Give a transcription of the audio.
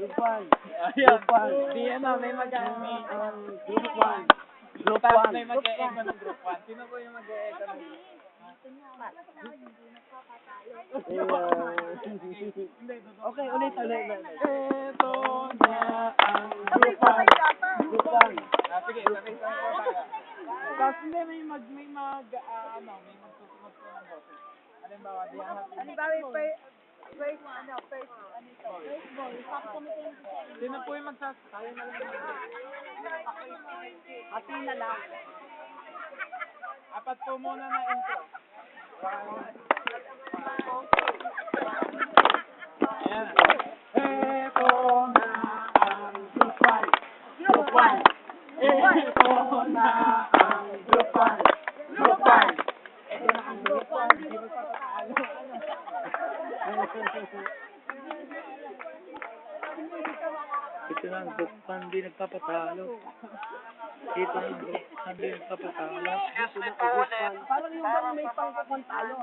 Group 1. Ayan. Group 1. Di ano, may Group 1. Group Tapos 1. may mag-e-echo ng group 1. Sino po yung mag-e-echo ng group 1? Okay, ulit. Ito na ang Group 1. Group 1. sige, sabay ko tayo. Tapos hindi, may magsusunod po ng boses. Halimbawa, di ang sino po yung tayo na lang. Hati na lang. Apat po muna na intro. Ayan. Ito na ang Group 1. Group 1. Ito na ang Group 1. Group 1. Ito na ang Group 1. Hindi mo papatalo. Ito na ang Group 1, hindi nagpapatalo. Ito na ang Group 1, hindi nagpapatalo. Parang yung may pangkakon tayo.